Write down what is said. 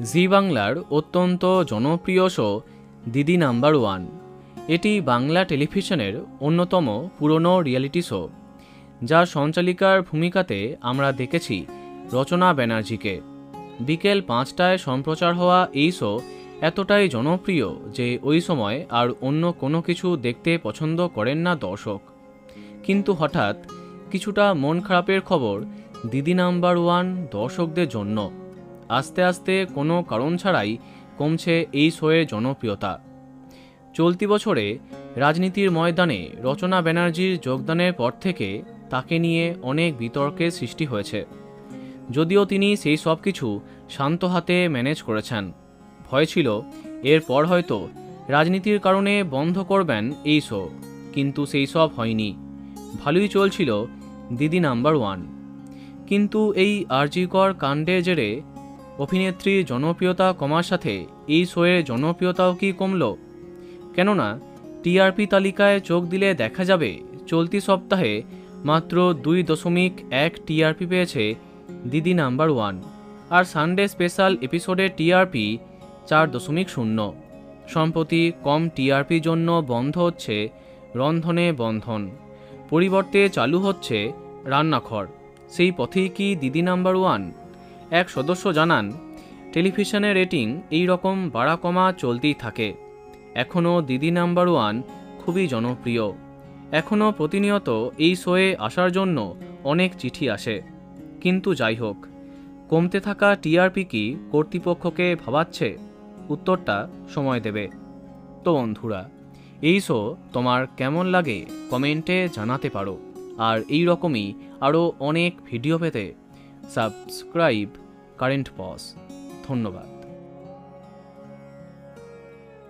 জি বাংলার অত্যন্ত জনপ্রিয় শো দিদি নাম্বার ওয়ান। এটি বাংলা টেলিভিশনের অন্যতম পুরনো রিয়েলিটি শো, যার সঞ্চালিকার ভূমিকাতে আমরা দেখেছি রচনা ব্যানার্জিকে। বিকেল 5টায় সম্প্রচার হওয়া এই শো এতটাই জনপ্রিয় যে ওই সময় আর অন্য কোনো কিছু দেখতে পছন্দ করেন না দর্শক। কিন্তু হঠাৎ কিছুটা মন খারাপের খবর দিদি নাম্বার ওয়ান দর্শকদের জন্য। আস্তে আস্তে কোনো কারণ ছাড়াই কমছে এই শোয়ের জনপ্রিয়তা। চলতি বছরে রাজনীতির ময়দানে রচনা ব্যানার্জির যোগদানের পর থেকে তাকে নিয়ে অনেক বিতর্কের সৃষ্টি হয়েছে। যদিও তিনি সেই সব কিছু শান্ত হাতে ম্যানেজ করেছেন। ভয় ছিল এরপর হয়তো রাজনীতির কারণে বন্ধ করবেন এই শো, কিন্তু সেই সব হয়নি। ভালোই চলছিল দিদি নাম্বার ওয়ান। কিন্তু এই আরজিকর কাণ্ডের জেরে অভিনেত্রীর জনপ্রিয়তা কমার সাথে এই শোয়ের জনপ্রিয়তাও কি কমল? কেননা টিআরপি তালিকায় চোখ দিলে দেখা যাবে চলতি সপ্তাহে মাত্র 2.1 টিআরপি পেয়েছে দিদি নাম্বার ওয়ান, আর সানডে স্পেশাল এপিসোডের টিআরপি 4.0। সম্প্রতি কম টিআরপির জন্য বন্ধ হচ্ছে রন্ধনে বন্ধন, পরিবর্তে চালু হচ্ছে রান্নাঘর। সেই পথেই কি দিদি নাম্বার ওয়ান? এক সদস্য জানান, টেলিভিশনের রেটিং এই রকম বাড়া কমা চলতেই থাকে। এখনও দিদি নাম্বার ওয়ান খুবই জনপ্রিয়। এখনও প্রতিনিয়ত এই শোয়ে আসার জন্য অনেক চিঠি আসে। কিন্তু যাই হোক, কমতে থাকা টিআরপি কি কর্তৃপক্ষকে ভাবাচ্ছে? উত্তরটা সময় দেবে। তো বন্ধুরা, এই শো তোমার কেমন লাগে কমেন্টে জানাতে পারো। আর এই রকমই আরও অনেক ভিডিও পেতে সাবস্ক্রাইব কারেন্ট পজ। ধন্যবাদ।